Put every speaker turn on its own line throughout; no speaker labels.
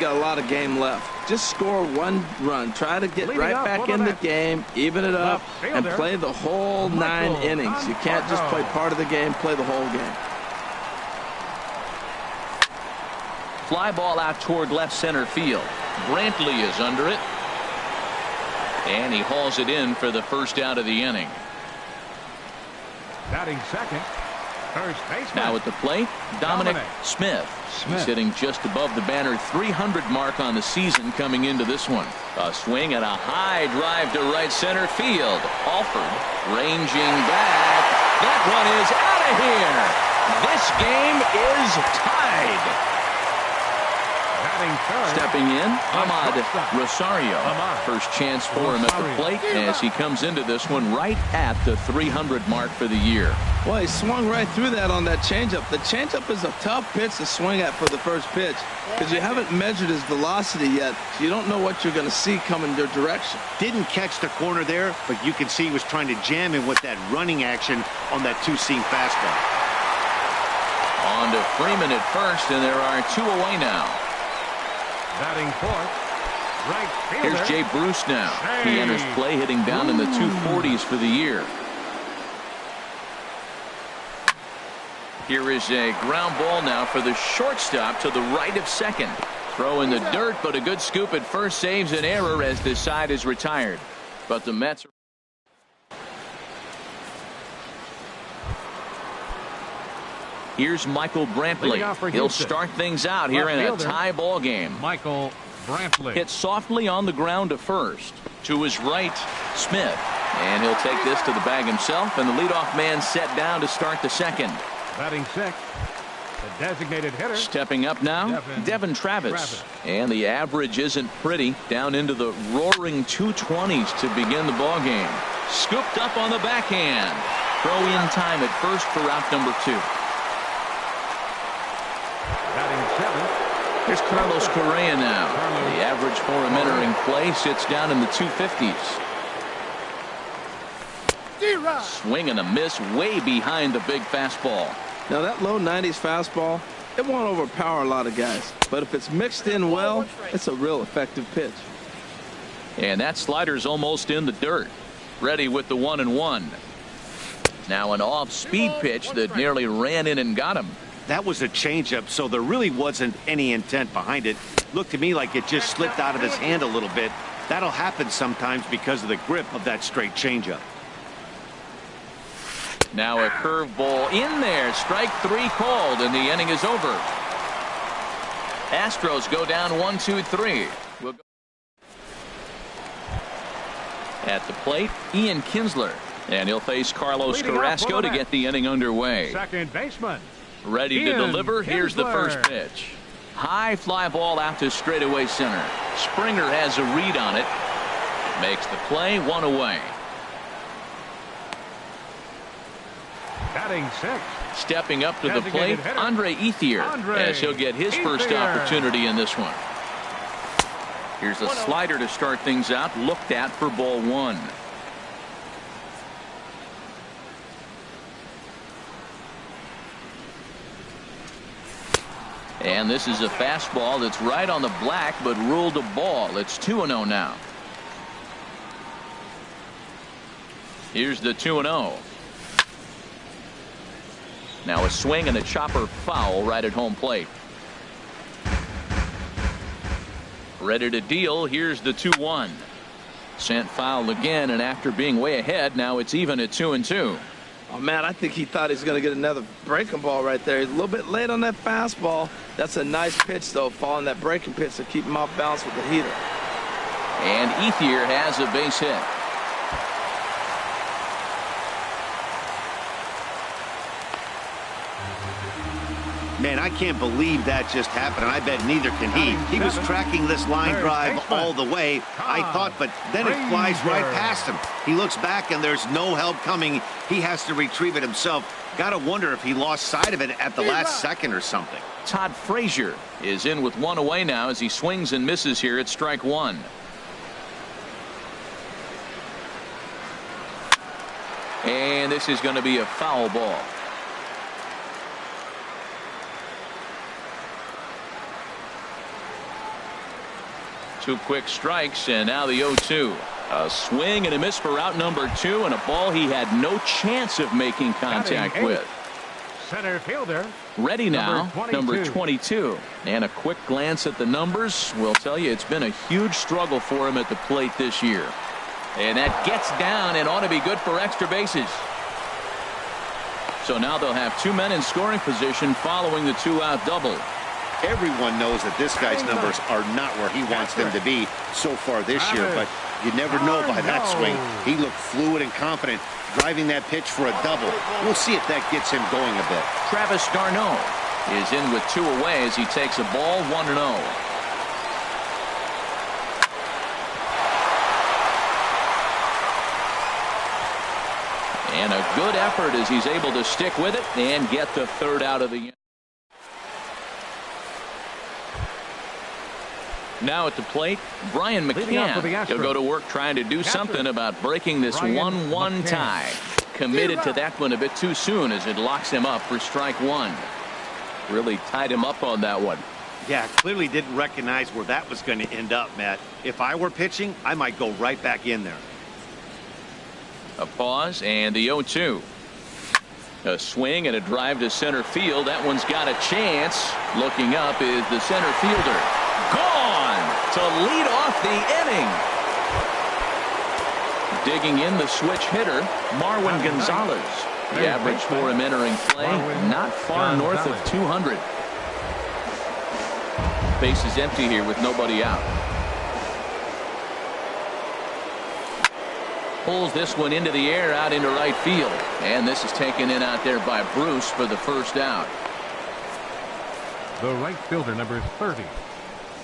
got a lot of game left. Just score one run. Try to get right back in the game, even it up, and play the whole 9 innings. You can't just play part of the game, play the whole game.
Fly ball out toward left center field. Brantley is under it. And he hauls it in for the first out of the inning.
Batting second, first baseman.
Now at the plate, Dominic Smith. He's hitting just above the banner 300 mark on the season coming into this one. A swing and a high drive to right center field. Alford ranging back. That one is out of here. This game is tied. Stepping in, Ahmad Rosario. First chance for him at the plate as he comes into this one right at the 300 mark for the year.
Well, he swung right through that on that changeup. The changeup is a tough pitch to swing at for the first pitch because you haven't measured his velocity yet, so you don't know what you're going to see coming your direction.
Didn't catch the corner there, but you can see he was trying to jam him with that running action on that two-seam fastball.
On to Freeman at first, and there are 2 away now.
Batting fourth, right fielder.
Here's Jay Bruce now. He enters play hitting down in the 240s for the year. Here is a ground ball now for the shortstop to the right of second. Throw in the dirt, but a good scoop at first saves an error as the side is retired. But the Mets are... Here's Michael Brantley. He'll start things out here in a tie ball game.
Michael Brantley
hits softly on the ground to first. To his right, Smith. And he'll take this to the bag himself, and the leadoff man set down to start the second.
Batting sixth, the designated hitter.
Stepping up now, Devin Travis. And the average isn't pretty, down into the roaring 220s to begin the ball game. Scooped up on the backhand. Throw in time at first for out number 2. Here's Carlos Correa now. The average for him entering play sits down in the 250s. Swing and a miss way behind the big fastball.
Now that low 90s fastball, it won't overpower a lot of guys. But if it's mixed in well, it's a real effective pitch.
And that slider's almost in the dirt. Ready with the 1-1. Now an off-speed pitch that nearly ran in and got him.
That was a changeup, so there really wasn't any intent behind it. Looked to me like it just slipped out of his hand a little bit. That'll happen sometimes because of the grip of that straight changeup.
Now a curveball in there. Strike 3 called, and the inning is over. Astros go down 1-2-3. We'll go at the plate, Ian Kinsler. And he'll face Carlos Carrasco to get the inning underway.
Second baseman.
Ready to deliver. Here's the first pitch. High fly ball out to straightaway center. Springer has a read on it. Makes the play, 1 away.
Batting sixth.
Stepping up to the plate, Andre Ethier, as he'll get his first opportunity in this one. Here's a slider to start things out, looked at for ball 1. And this is a fastball that's right on the black, but ruled a ball. It's 2-0 now. Here's the 2-0. Now a swing and a chopper foul right at home plate. Ready to deal. Here's the 2-1. Sent foul again, and after being way ahead, now it's even at 2-2.
Oh, man, I think he thought he was going to get another breaking ball right there. He's a little bit late on that fastball. That's a nice pitch, though, following that breaking pitch to keep him off balance with the heater.
And Ethier has a base hit.
Man, I can't believe that just happened, and I bet neither can he. He was tracking this line drive all the way, I thought, but then it flies right past him. He looks back, and there's no help coming. He has to retrieve it himself. Got to wonder if he lost sight of it at the last second or something.
Todd Frazier is in with 1 away now as he swings and misses here at strike 1. And this is going to be a foul ball. 2 quick strikes, and now the 0-2. A swing and a miss for out number 2, and a ball he had no chance of making contact with.
Center fielder.
Ready now, number 22. And a quick glance at the numbers will tell you it's been a huge struggle for him at the plate this year. And that gets down and ought to be good for extra bases. So now they'll have 2 men in scoring position following the 2-out double.
Everyone knows that this guy's numbers are not where he wants them to be so far this year, but you never know by that swing. He looked fluid and confident, driving that pitch for a double. We'll see if that gets him going a bit.
Travis d'Arnaud is in with 2 away as he takes a ball 1-0. And a good effort as he's able to stick with it and get the 3rd out of the inning. Now at the plate, Brian McCann. He'll go to work trying to do something about breaking this 1-1 tie. Committed to that one a bit too soon as it locks him up for strike 1. Really tied him up on that one.
Yeah, clearly didn't recognize where that was going to end up, Matt. If I were pitching, I might go right back in there.
A pause and the 0-2. A swing and a drive to center field. That one's got a chance. Looking up is the center fielder. Gone to lead off the inning. Digging in the switch hitter, Marwin Gonzalez. The average for him entering play, not far north of 200. Base is empty here with nobody out. Pulls this one into the air out into right field. And this is taken in out there by Bruce for the 1st out.
The right fielder, number 30.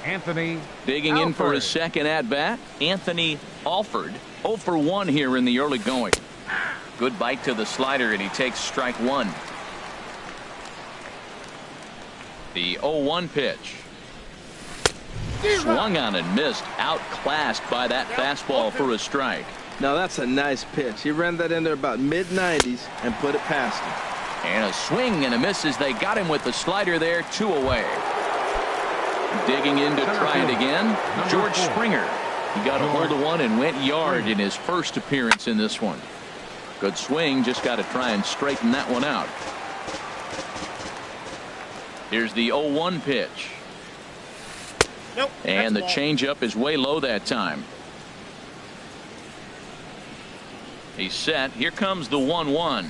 Anthony
digging in for his 2nd at bat. Anthony Alford 0 for 1 here in the early going. Good bite to the slider and he takes strike 1. The 0-1 pitch. Swung on and missed. Outclassed by that fastball for a strike.
Now that's a nice pitch. He ran that in there about mid-90s and put it past him.
And a swing and a miss as they got him with the slider there. 2 away. Digging in to try it again, George Springer. He got a hold of one and went yard in his first appearance in this one. Good swing, just got to try and straighten that one out. Here's the 0-1 pitch.
Nope,
and the changeup is way low that time. He's set. Here comes the 1-1.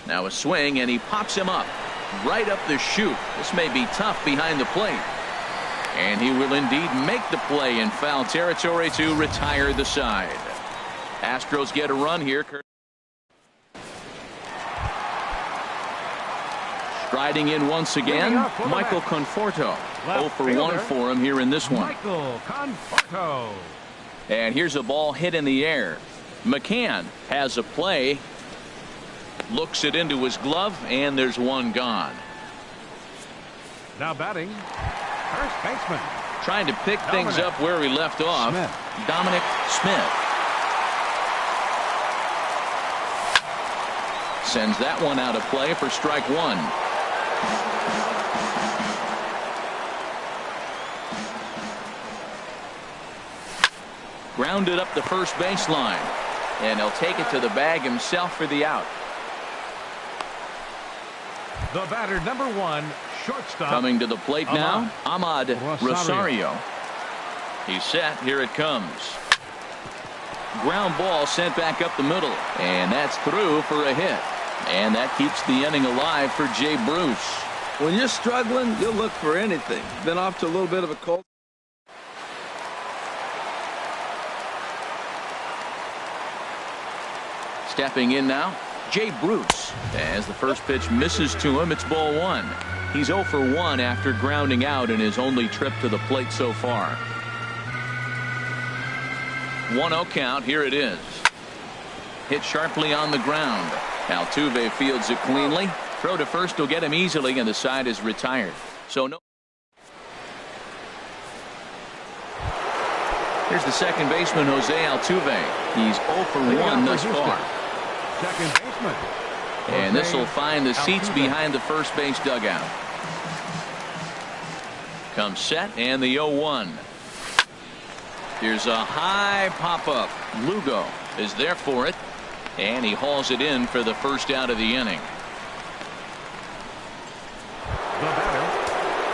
Now a swing and he pops him up. Right up the chute. This may be tough behind the plate. And he will indeed make the play in foul territory to retire the side. Astros get a run here. Striding in once again, Michael Conforto. 0 for 1 for him here in this one.
Michael Conforto.
And here's a ball hit in the air. McCann has a play. Looks it into his glove, and there's one gone.
Now batting, first baseman.
Trying to pick things up where he left off. Dominic Smith. Sends that one out of play for strike 1. Grounded up the first baseline. And he'll take it to the bag himself for the out.
The batter, number 1, shortstop.
Coming to the plate now, Ahmad Rosario. He's set. Here it comes. Ground ball sent back up the middle. And that's through for a hit. And that keeps the inning alive for Jay Bruce.
When you're struggling, you'll look for anything. Been off to a little bit of a cold.
Stepping in now, Jay Bruce. As the first pitch misses to him, it's ball 1. He's 0 for 1 after grounding out in his only trip to the plate so far. 1-0 count. Here it is. Hit sharply on the ground. Altuve fields it cleanly. Throw to first will get him easily, and the side is retired. So no. Here's the second baseman, Jose Altuve. He's 0 for 1 thus far.
Second baseman.
And this will find the seats behind the first base dugout. Comes set and the 0-1. Here's a high pop-up. Lugo is there for it, and he hauls it in for the first out of the inning.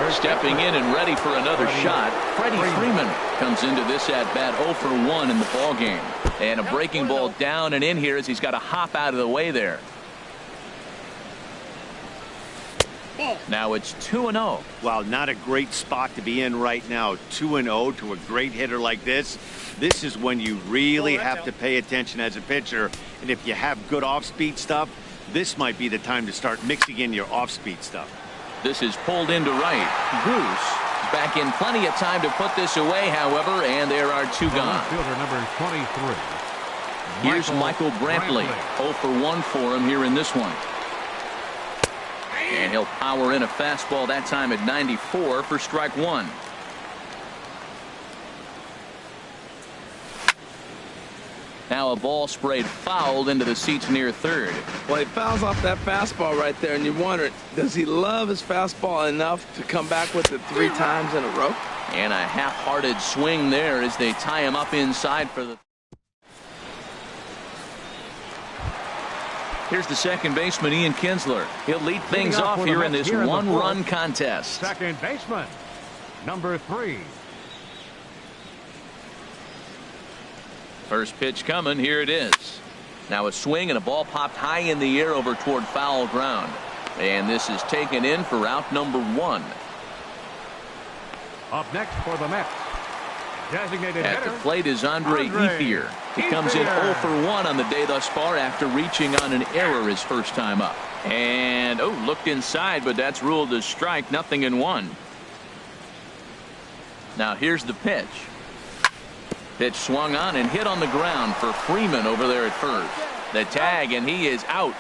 Stepping in and ready for another shot, Freddie Freeman comes into this at-bat 0 for 1 in the ballgame. And a breaking ball down and in here as he's got to hop out of the way there. Now it's 2-0.
Well, not a great spot to be in right now. 2-0 to a great hitter like this. This is when you really have to pay attention as a pitcher. And if you have good off-speed stuff, this might be the time to start mixing in your off-speed stuff.
This is pulled into right. Goose is back in plenty of time to put this away, however, and there are two gone.
Fielder number 23.
Here's Michael Brantley. 0 for 1 for him here in this one. And he'll power in a fastball that time at 94 for strike one. Now a ball sprayed fouled into the seats near third.
Well, he fouls off that fastball right there, and you wonder, does he love his fastball enough to come back with it 3 times in a row?
And a half-hearted swing there as they tie him up inside for the... Here's the second baseman, Ian Kinsler. He'll lead things off here in this one-run contest.
Second baseman, number 3.
First pitch coming. Here it is. Now a swing and a ball popped high in the air over toward foul ground. And this is taken in for out number 1.
Up next for the Mets. Designated
At
hitter,
the plate is Andre Ethier. He comes in 0 for 1 on the day thus far after reaching on an error his first time up. And looked inside, but that's ruled a strike. 0-1. Now here's the pitch. Pitch swung on and hit on the ground for Freeman over there at first. The tag, and he is out.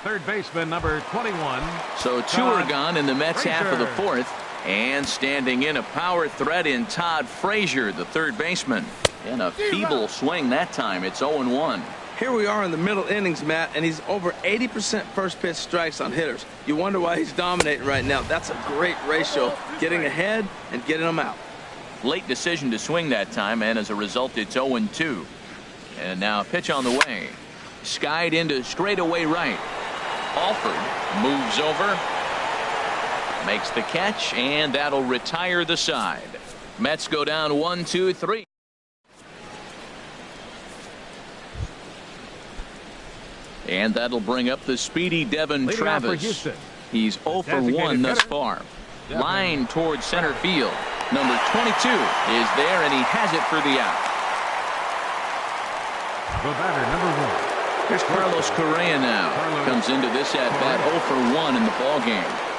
third baseman number 21.
So 2 are gone in the Mets half of the fourth. And standing in a power threat in Todd Frazier, the third baseman. And a feeble swing that time. It's 0-1.
Here we are in the middle innings, Matt, and he's over 80% first pitch strikes on hitters. You wonder why he's dominating right now. That's a great ratio, getting ahead and getting them out.
Late decision to swing that time, and as a result, it's 0-2. And now a pitch on the way. Skied into straightaway right. Alford moves over, makes the catch, and that'll retire the side. Mets go down 1-2-3. And that'll bring up the speedy Devin Travis. He's 0 for 1 thus far. Line towards center field. Number 22 is there, and he has it for the out.
The batter, number 1.
Here's Carlos Correa now. Comes into this at bat 0 for 1 in the ballgame.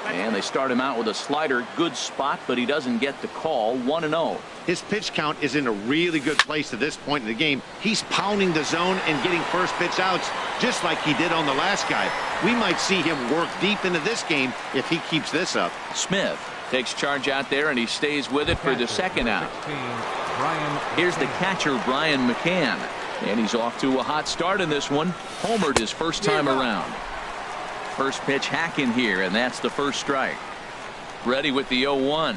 And they start him out with a slider. Good spot, but he doesn't get the call. 1-0.
His pitch count is in a really good place at this point in the game. He's pounding the zone and getting first pitch outs just like he did on the last guy. We might see him work deep into this game if he keeps this up.
Smith takes charge out there, and he stays with it for the second out. Here's the catcher, Brian McCann. And he's off to a hot start in this one. Homered his first time around. First pitch hacking here, and that's the first strike. Ready with the 0-1.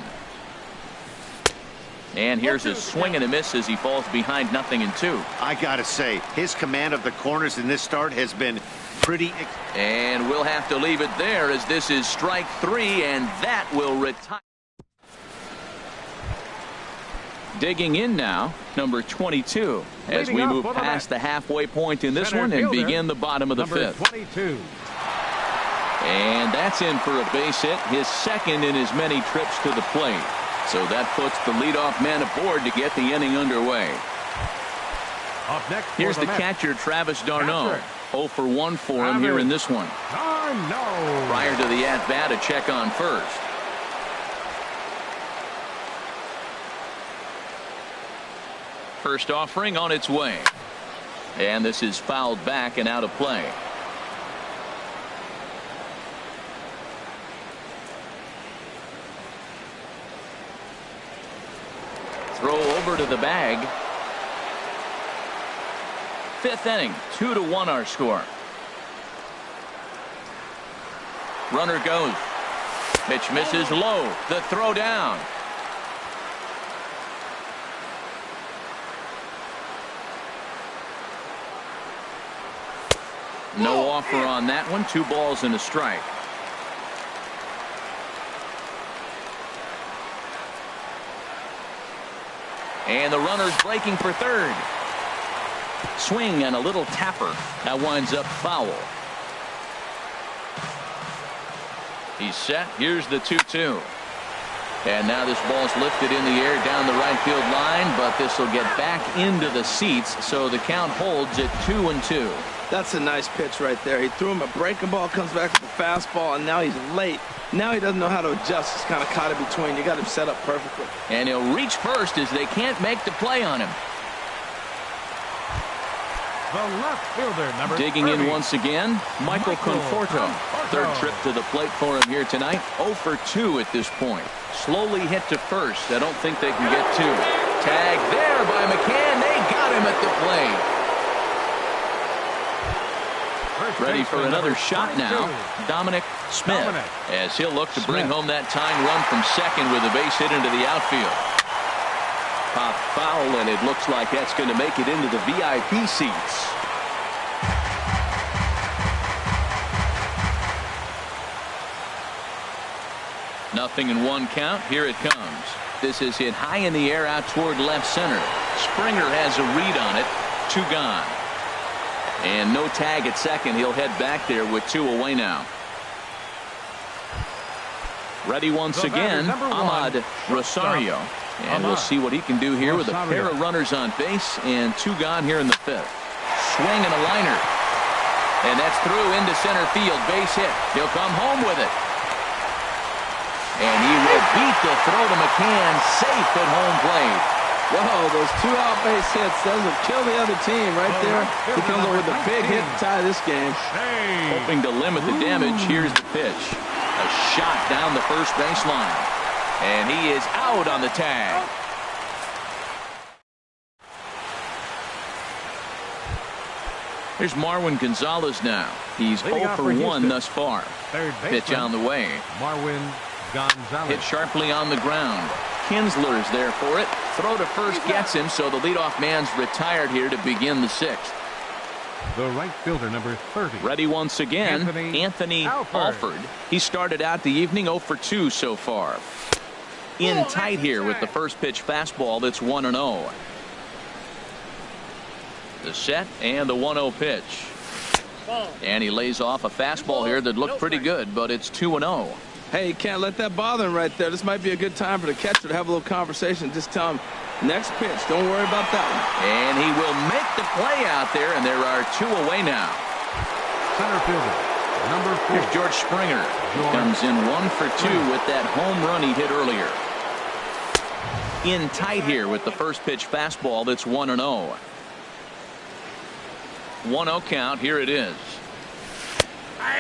And here's a swing and a miss as he falls behind 0-2.
I gotta say, his command of the corners in this start has been pretty.
And we'll have to leave it there as this is strike 3, and that will retire. Digging in now, number 22, as we move past the halfway point in this one and begin the bottom of the fifth.
22.
And that's in for a base hit, his second in as many trips to the plate. So that puts the leadoff man aboard to get the inning underway.
Up next
Here's the catcher, Travis d'Arnaud. 0 for 1 for him here in this one. Prior to the at-bat, a check on first. First offering on its way. And this is fouled back and out of play. Throw over to the bag. Fifth inning, 2-1 our score. Runner goes. Pitch misses low. The throw down. No offer on that one. 2 balls and a strike. And the runner's breaking for third. Swing and a little tapper. That winds up foul. He's set. Here's the 2-2. And now this ball's lifted in the air down the right field line, but this will get back into the seats, so the count holds at 2-2.
That's a nice pitch right there. He threw him a breaking ball, comes back with a fastball, and now he's late. Now he doesn't know how to adjust. He's kind of caught in between. You got him set up perfectly.
And he'll reach first as they can't make the play on him.
The left fielder, number
Digging
30.
in once again, Michael Conforto. Third trip to the plate for him here tonight. 0 for 2 at this point. Slowly hit to first. I don't think they can get 2. Tag there by McCann. They got him at the plate. Ready for another shot now. Dominic Smith. As he'll look to bring home that tying run from second with a base hit into the outfield. Pop foul, and it looks like that's going to make it into the VIP seats. Nothing in 1 count. Here it comes. This is hit high in the air out toward left center. Springer has a read on it. 2 gone. And no tag at second. He'll head back there with 2 away now. Ready once again, Ahmad Rosario. And we'll see what he can do here with a pair of runners on base and 2 gone here in the 5th. Swing and a liner. And that's through into center field. Base hit. He'll come home with it. And he will beat the throw to McCann. Safe at home plate.
Whoa, those 2 out base hits. Those will kill the other team right there. He comes over with a big hit to tie this game.
Hoping to limit the damage. Here's the pitch. A shot down the first baseline. And he is out on the tag. Here's Marwin Gonzalez now. He's 0 for 1 thus far. Pitch on the way.
Marwin Gonzalez.
Hit sharply on the ground. Kinsler's there for it. Throw to first gets him, so the leadoff man's retired here to begin the 6th.
The right fielder, number 30.
Ready once again, Anthony Alford. He started out the evening 0 for 2 so far. In tight here with the first pitch fastball that's 1-0. The set and the 1-0 pitch. And he lays off a fastball here that looked pretty good, but it's 2-0.
Hey, you can't let that bother him right there. This might be a good time for the catcher to have a little conversation. Just tell him, next pitch, don't worry about that one.
And he will make the play out there, and there are 2 away now.
Center fielder, number 4.
Here's George Springer. He comes in 1 for 2 with that home run he hit earlier. In tight here with the first pitch fastball that's 1-0. 1-0 count. Here it is.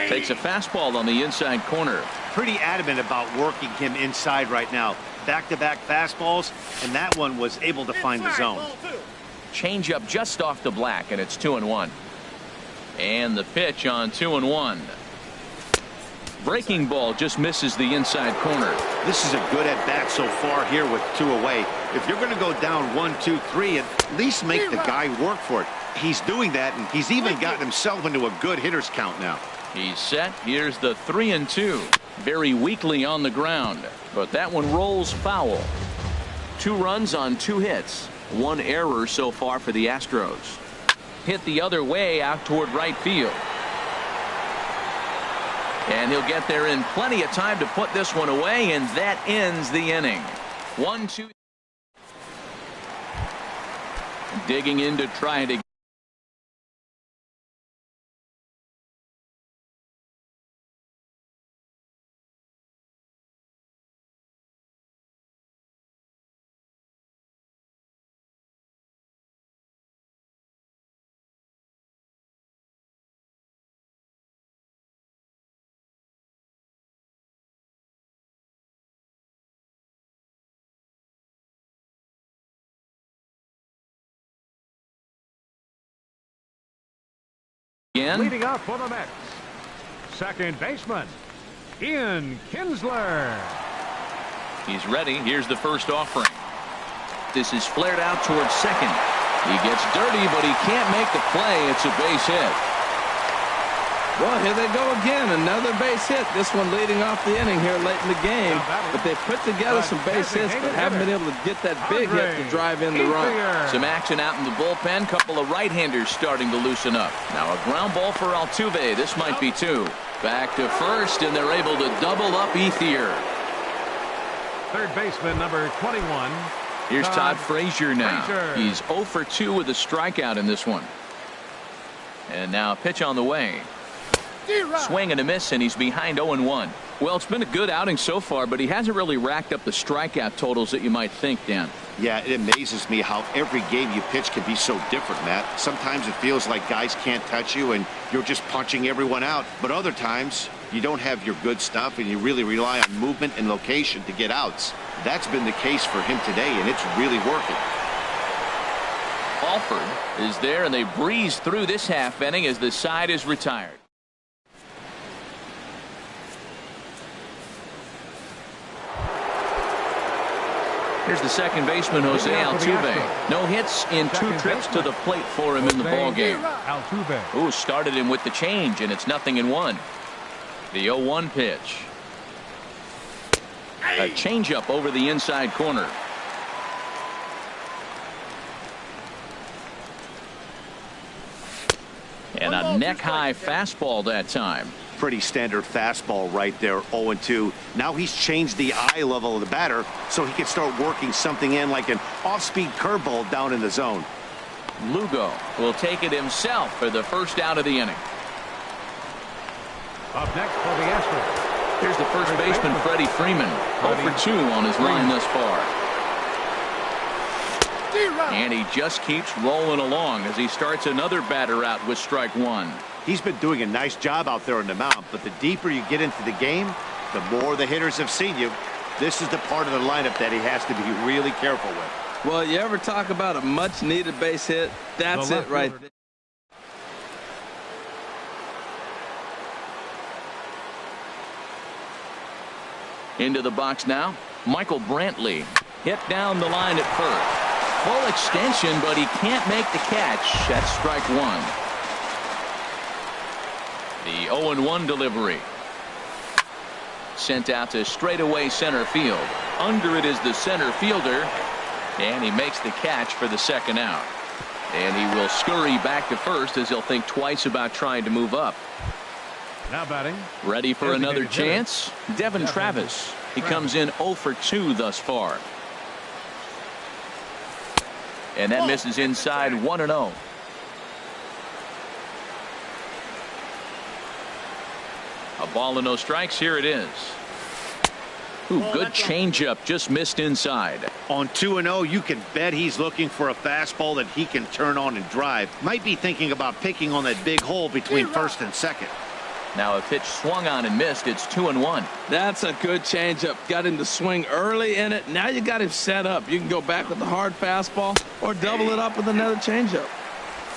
Takes a fastball on the inside corner.
Pretty adamant about working him inside right now. Back-to-back fastballs, and that one was able to find the zone.
Changeup just off the black, and it's 2-1. And the pitch on 2-1. Breaking ball just misses the inside corner.
This is a good at-bat so far here with 2 away. If you're going to go down 1, 2, 3, at least make the guy work for it. He's doing that, and he's even gotten himself into a good hitter's count now.
He's set. Here's the 3-2. Very weakly on the ground, but that one rolls foul. 2 runs on 2 hits. 1 error so far for the Astros. Hit the other way out toward right field. And he'll get there in plenty of time to put this one away, and that ends the inning. 1-2. Digging in to try to
Leading up for the Mets, second baseman, Ian Kinsler.
He's ready. Here's the first offering. This is flared out towards second. He gets dirty, but he can't make the play. It's a base hit.
Well, here they go again. Another base hit. This one leading off the inning here late in the game. But they put together some base hits, but haven't been able to get that big hit to drive in the run.
Some action out in the bullpen. Couple of right-handers starting to loosen up. Now a ground ball for Altuve. This might be two. Back to first, and they're able to double up Ethier.
Third baseman, number 21.
Here's Todd Frazier now. He's 0 for 2 with a strikeout in this one. And now a pitch on the way. Swing and a miss, and he's behind 0-1. Well, it's been a good outing so far, but he hasn't really racked up the strikeout totals that you might think, Dan.
Yeah, it amazes me how every game you pitch can be so different, Matt. Sometimes it feels like guys can't touch you and you're just punching everyone out. But other times you don't have your good stuff and you really rely on movement and location to get outs. That's been the case for him today, and it's really working.
Alford is there, and they breeze through this half inning as the side is retired. Here's the second baseman, Jose Altuve. No hits in 2 trips to the plate for him in the ballgame. Ooh, started him with the change, and it's 0-1. The 0-1 pitch. A changeup over the inside corner. And a neck-high fastball that time.
Pretty standard fastball right there, 0-2. Now he's changed the eye level of the batter so he can start working something in like an off-speed curveball down in the zone.
Lugo will take it himself for the first out of the inning.
Up next for the Astros.
Here's the first baseman, Freddie Freeman. 0 for 2 on his line thus far. And he just keeps rolling along as he starts another batter out with strike one.
He's been doing a nice job out there on the mound, but the deeper you get into the game, the more the hitters have seen you. This is the part of the lineup that he has to be really careful with.
Well, you ever talk about a much-needed base hit? That's it right there.
Into the box now, Michael Brantley. Hit down the line at first. Full extension, but he can't make the catch. That's strike one. The 0-1 delivery. Sent out to straightaway center field. Under it is the center fielder. And he makes the catch for the second out. And he will scurry back to first as he'll think twice about trying to move up.
Now batting.
Ready for another chance? Devin Travis. He comes in 0 for 2 thus far. And that misses inside 1-0. A ball and no strikes. Here it is. Ooh, good changeup, just missed inside.
On 2-0, you can bet he's looking for a fastball that he can turn on and drive. Might be thinking about picking on that big hole between first and second.
Now a pitch swung on and missed. It's 2-1.
That's a good changeup. Got him to swing early in it. Now you got him set up. You can go back with the hard fastball or double it up with another changeup.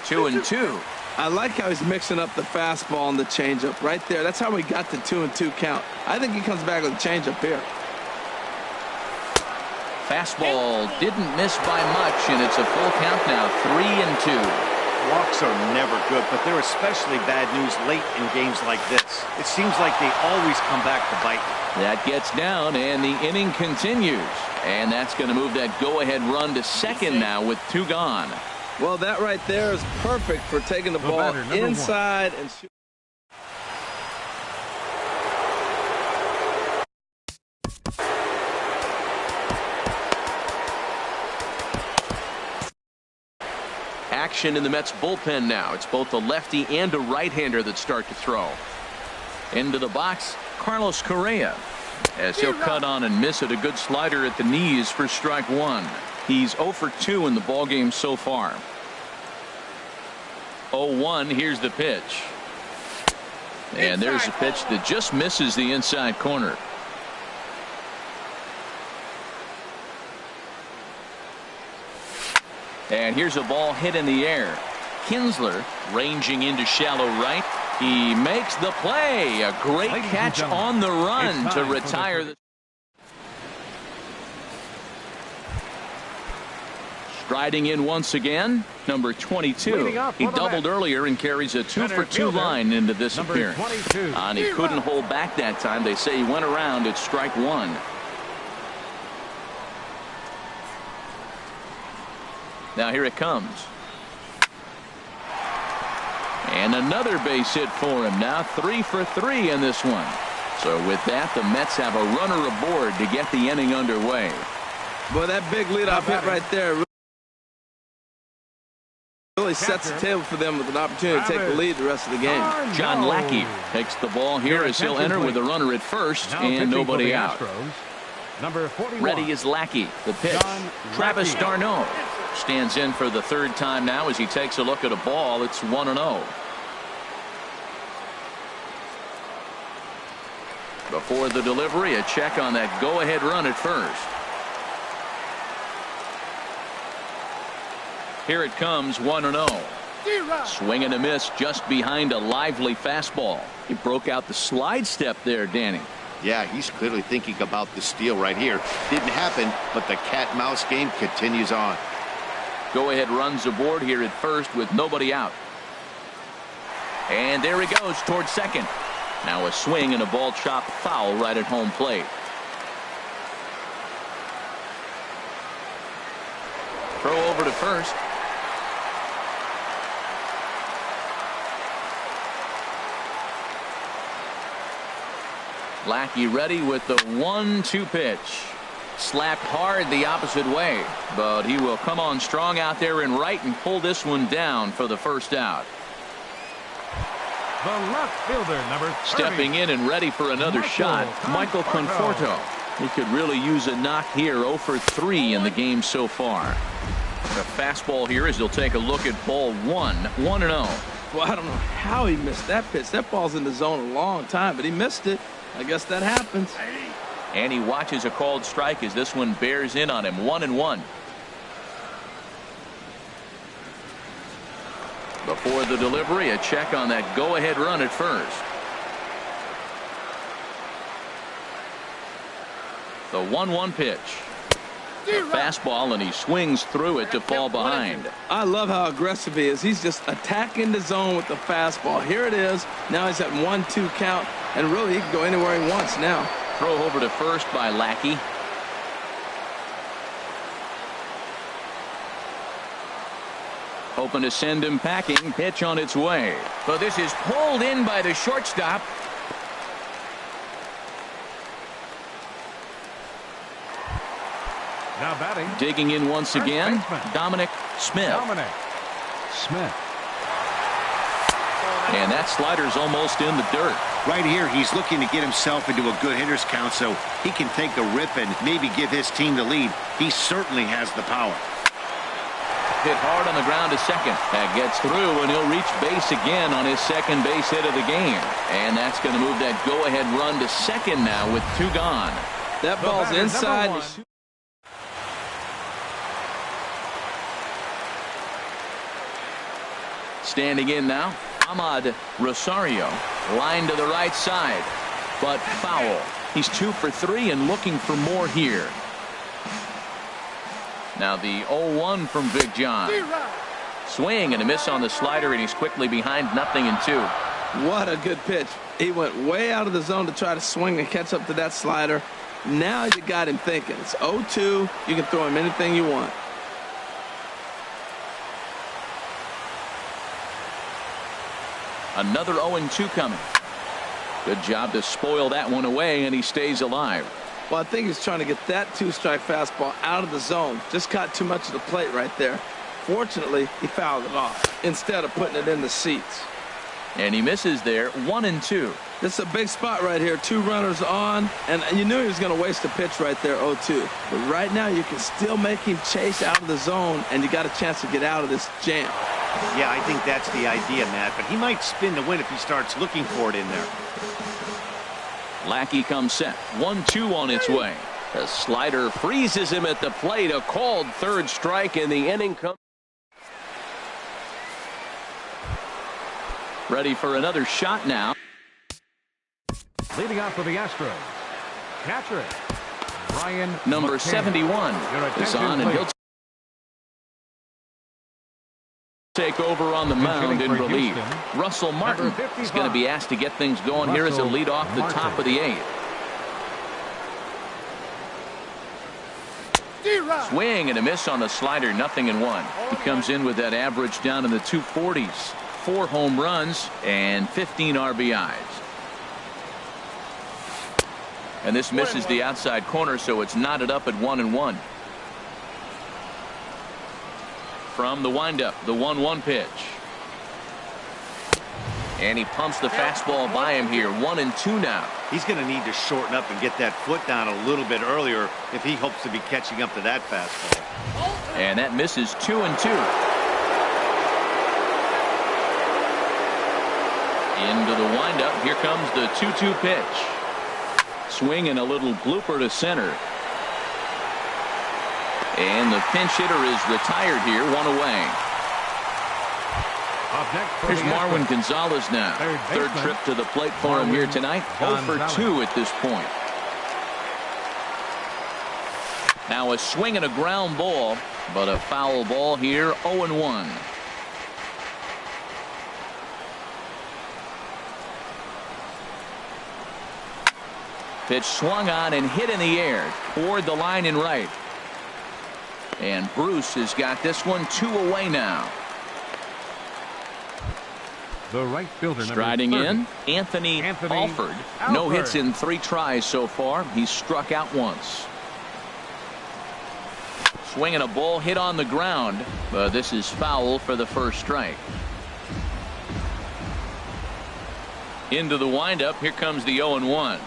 2-2.
I like how he's mixing up the fastball and the changeup right there. That's how we got the 2-2 count. I think he comes back with a changeup here.
Fastball didn't miss by much, and it's a full count now. 3-2.
Walks are never good, but they're especially bad news late in games like this. It seems like they always come back to bite.
That gets down, and the inning continues. And that's going to move that go-ahead run to second now with 2 gone.
Well, that right there is perfect for taking the ball inside and shooting.
Action in the Mets bullpen now. It's both a lefty and a right-hander that start to throw. Into the box, Carlos Correa, as he'll cut on and miss it. A good slider at the knees for strike one. He's 0 for 2 in the ballgame so far. 0-1. Here's the pitch. And there's a pitch that just misses the inside corner. And here's a ball hit in the air. Kinsler ranging into shallow right. He makes the play. A great catch on the run to retire the Striding in once again, number 22. He doubled earlier and carries a 2-for-2 line into this appearance. And he couldn't hold back that time. They say he went around at strike one. Now here it comes. And another base hit for him. Now 3 for 3 in this one. So with that, the Mets have a runner aboard to get the inning underway.
Boy, that big leadoff hit right there really sets the table for them with an opportunity to take the lead the rest of the game.
John Lackey takes the ball here as he'll enter with a runner at first and nobody out.
Number 41.
Ready is Lackey. The pitch. Travis d'Arnaud stands in for the third time now as he takes a look at a ball. It's 1-0. Before the delivery, a check on that go-ahead run at first. Here it comes, 1-0. Swing and a miss just behind a lively fastball. He broke out the slide step there, Danny.
Yeah, he's clearly thinking about the steal right here. Didn't happen, but the cat-mouse game continues on.
Go-ahead runs aboard here at first with nobody out. And there he goes towards second. Now a swing and a ball chopped foul right at home plate. Throw over to first. Lackey ready with the 1-2 pitch. Slapped hard the opposite way, but he will come on strong out there in right and pull this one down for the first out.
The left fielder, number 30.
Stepping in and ready for another shot, Michael Conforto. He could really use a knock here. 0 for 3 in the game so far. The fastball here as he'll take a look at ball 1, 1-0.
Well, I don't know how he missed that pitch. That ball's in the zone a long time, but he missed it. I guess that happens.
And he watches a called strike as this one bears in on him. 1-1. Before the delivery, a check on that go-ahead run at first. The 1-1 pitch. A fastball, and he swings through it to fall behind.
I love how aggressive he is. He's just attacking the zone with the fastball. Here it is. Now he's at 1-2 count, and really he can go anywhere he wants now.
Throw over to first by Lackey. Hoping to send him packing. Pitch on its way. But this is pulled in by the shortstop.
Now batting.
Digging in once again, Dominic Smith. And that slider's almost in the dirt.
Right here, he's looking to get himself into a good hitter's count so he can take a rip and maybe give his team the lead. He certainly has the power.
Hit hard on the ground to second. That gets through, and he'll reach base again on his second base hit of the game. And that's going to move that go-ahead run to second now with 2 gone.
That ball's inside.
Standing in now, Ahmad Rosario. Line to the right side, but foul. He's 2 for 3 and looking for more here. Now the 0-1 from Big John. Swing and a miss on the slider, and he's quickly behind 0-2.
What a good pitch. He went way out of the zone to try to swing and catch up to that slider. Now you got him thinking. It's 0-2. You can throw him anything you want.
Another 0-2 coming. Good job to spoil that one away, and he stays alive.
Well, I think he's trying to get that 2-strike fastball out of the zone. Just caught too much of the plate right there. Fortunately, he fouled it off instead of putting it in the seats.
And he misses there. 1-2.
This is a big spot right here. 2 runners on, and you knew he was going to waste a pitch right there, 0-2. But right now, you can still make him chase out of the zone, and you got a chance to get out of this jam.
Yeah, I think that's the idea, Matt, but he might spin to win if he starts looking for it in there.
Lackey comes set. 1-2 on its way. The slider freezes him at the plate. A called third strike, and the inning comes. Ready for another shot now.
Leading off for the Astros, catcher Brian
Number 71 is on, and he'll take over on the mound in relief.
Houston,
Russell Martin is going to be asked to get things going here as a lead off the top of the 8th. Swing and a miss on the slider, 0-1. He comes in with that average down in the 240s. 4 home runs and 15 RBIs. And this misses the outside corner, so it's knotted up at 1-1. From the windup, the 1-1 pitch. And he pumps the fastball by him here. 1-2 now.
He's going to need to shorten up and get that foot down a little bit earlier if he hopes to be catching up to that fastball.
And that misses 2-2. Into the windup. Here comes the 2-2 pitch. Swing and a little blooper to center. And the pinch hitter is retired here, 1 away. Here's Marwin Gonzalez now. Third trip to the plate for him here tonight. 0 for 2 at this point. Now a swing and a ground ball, but a foul ball here, 0-1. Pitch swung on and hit in the air toward the line and right. And Bruce has got this one 2 away now.
The right fielder,
striding in, Anthony Alford. No hits in 3 tries so far. He's struck out once. Swinging a ball hit on the ground, but this is foul for the first strike. Into the windup. Here comes the 0-1.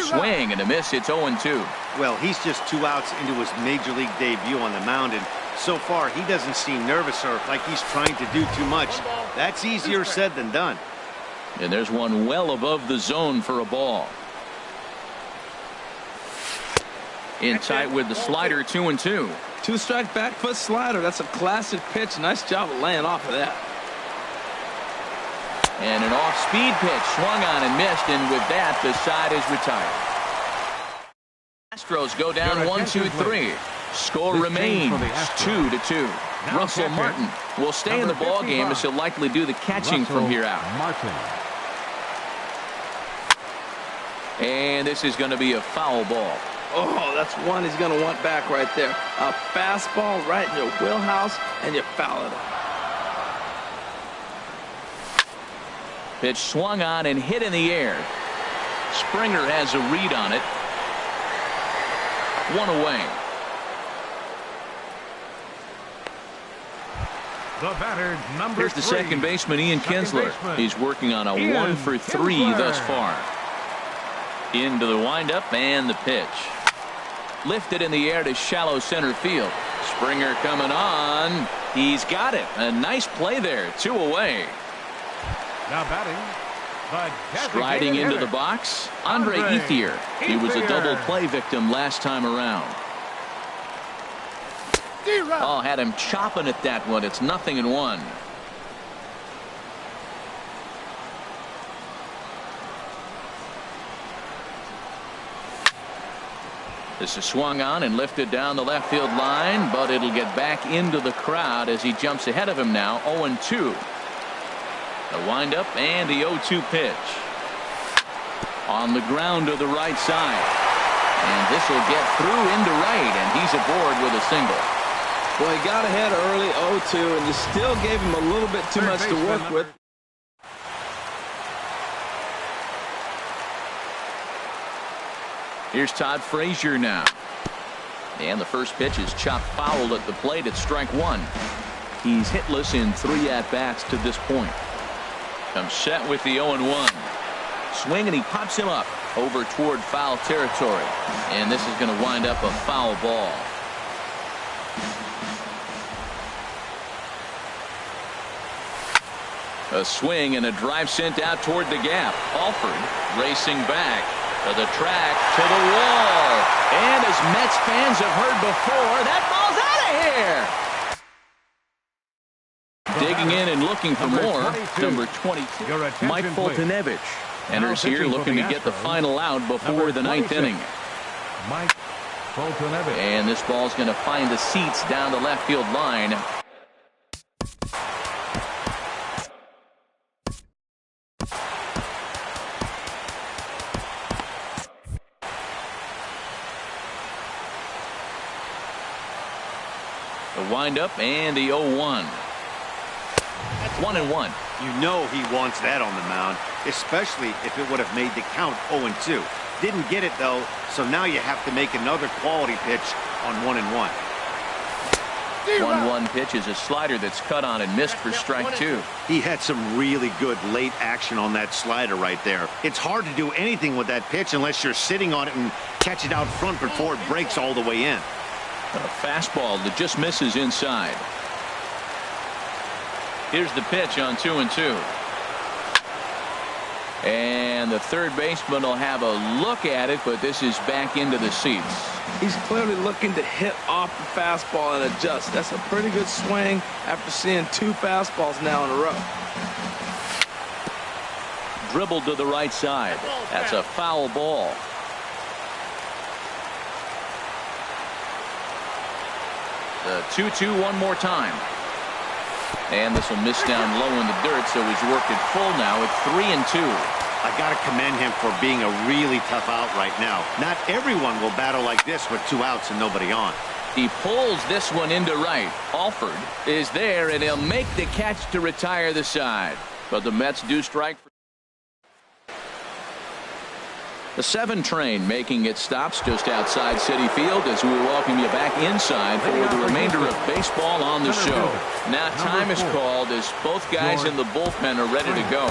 Swing and a miss. It's 0-2.
Well, he's just 2 outs into his major league debut on the mound, and so far he doesn't seem nervous or like he's trying to do too much. That's easier said than done.
And there's one well above the zone for a ball. In tight with the slider, 2-2.
2-strike back foot slider. That's a classic pitch. Nice job of laying off of that.
And an off-speed pitch swung on and missed, and with that the side is retired. Astros go down 1-2-3. Score remains 2-2. Russell Martin will stay in the ball game as he'll likely do the catching from here out. And this is going to be a foul ball.
Oh, that's one he's going to want back right there. A fastball right in your wheelhouse, and you foul it up.
Pitch swung on and hit in the air. Springer has a read on it. 1 away.
The batter, number
Here's the
3.
second baseman, Ian Kinsler. He's working on a 1 for 3 thus far. Into the windup and the pitch. Lifted in the air to shallow center field. Springer coming on. He's got it. A nice play there. 2 away.
Now batting.
Striding into the box, Andre Ethier. He was a double play victim last time around. Oh, had him chopping at that one. It's 0-1. This is swung on and lifted down the left field line, but it'll get back into the crowd as he jumps ahead of him now. 0-2. The windup and the 0-2 pitch. On the ground to the right side. And this will get through into right, and he's aboard with a single.
Boy, he got ahead early, 0-2, and you still gave him a little bit too much to work with.
Here's Todd Frazier now. And the first pitch is chopped foul at the plate at strike 1. He's hitless in 3 at-bats to this point. Comes set with the 0-1. Swing, and he pops him up over toward foul territory. And this is going to wind up a foul ball. A swing and a drive sent out toward the gap. Alford racing back to the track, to the wall. And as Mets fans have heard before, that ball's out of here. Digging in and looking for more. Number 22, Mike Foltynewicz enters here looking to get the final out before the 9th inning.
Mike Foltynewicz.
And this ball's going to find the seats down the left field line. The windup and the 0-1. 1-1.
You know he wants that on the mound, especially if it would have made the count 0-2. Didn't get it, though, so now you have to make another quality pitch on 1-1.
1-1 pitch is a slider that's cut on and missed for strike 2.
He had some really good late action on that slider right there. It's hard to do anything with that pitch unless you're sitting on it and catch it out front before it breaks all the way in.
A fastball that just misses inside. Here's the pitch on 2-2. And the third baseman will have a look at it, but this is back into the seats.
He's clearly looking to hit off the fastball and adjust. That's a pretty good swing after seeing 2 fastballs now in a row.
Dribbled to the right side. That's a foul ball. The 2-2 one more time. And this will miss down low in the dirt, so he's worked it full now at 3-2.
I got to commend him for being a really tough out right now. Not everyone will battle like this with 2 outs and nobody on.
He pulls this one into right. Alford is there, and he'll make the catch to retire the side. But the Mets do strike. The 7 train making its stops just outside Citi Field as we welcome you back inside for the remainder of baseball on the show. Now time is called as both guys in the bullpen are ready to go.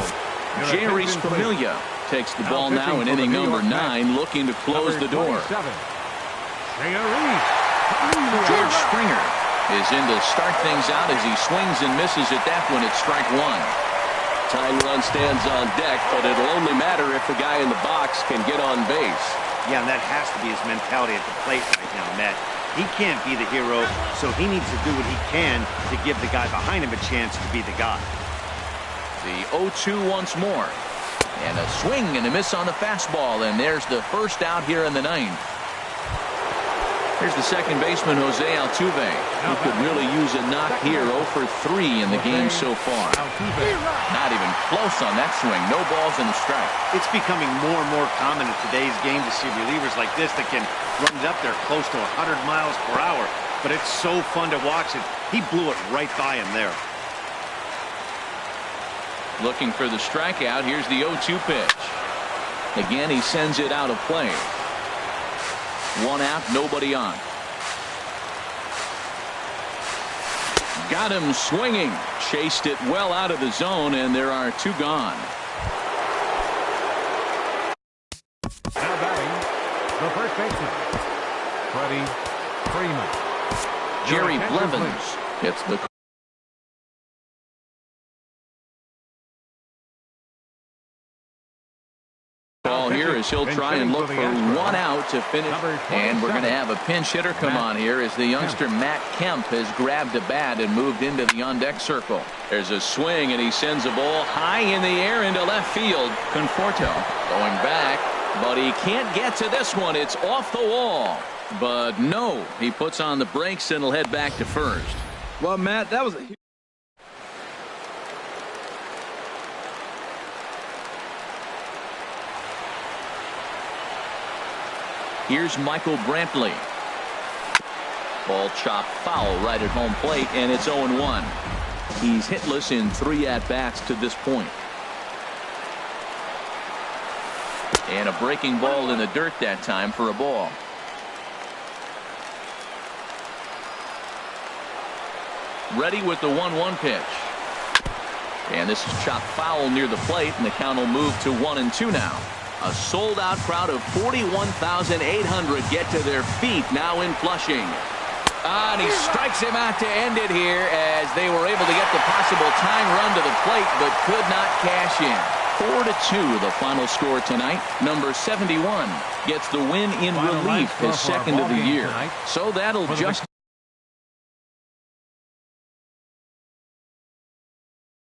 Jerry Familia takes the ball now in inning number 9, looking to close the door. George Springer is in to start things out as he swings and misses at that one at strike 1.
Tying run stands on deck, but it'll only matter if the guy in the box can get on base.
Yeah, and that has to be his mentality at the plate right now, Matt. He can't be the hero, so he needs to do what he can to give the guy behind him a chance to be the guy.
The 0-2 once more. And a swing and a miss on the fastball, and there's the first out here in the 9th. Here's the second baseman, Jose Altuve. He could really use a knock here. 0 for 3 in the game so far. Not even close on that swing. No balls in the strike.
It's becoming more and more common in today's game to see relievers like this that can run it up there close to 100 miles per hour. But it's so fun to watch it. He blew it right by him there.
Looking for the strikeout. Here's the 0-2 pitch. Again, he sends it out of play. 1 out, nobody on. Got him swinging. Chased it well out of the zone, and there are 2 gone.
Now batting, the first baseman, Freddie Freeman.
Jerry Blevins gets the call here as he'll try and look for 1 out to finish. And we're going to have a pinch hitter come on here as the youngster Matt Kemp has grabbed a bat and moved into the on-deck circle. There's a swing, and he sends a ball high in the air into left field. Conforto going back, but he can't get to this one. It's off the wall. But no, he puts on the brakes and will head back to first.
Well, Matt, that was a
Here's Michael Brantley. Ball chopped foul right at home plate, and it's 0-1. He's hitless in 3 at-bats to this point. And a breaking ball in the dirt that time for a ball. Ready with the 1-1 pitch. And this is chopped foul near the plate, and the count will move to 1-2 now. A sold-out crowd of 41,800 get to their feet now in Flushing. And he strikes him out to end it here as they were able to get the possible tying run to the plate but could not cash in. 4-2 the final score tonight. Number 71 gets the win in relief, his second of the year. So that'll just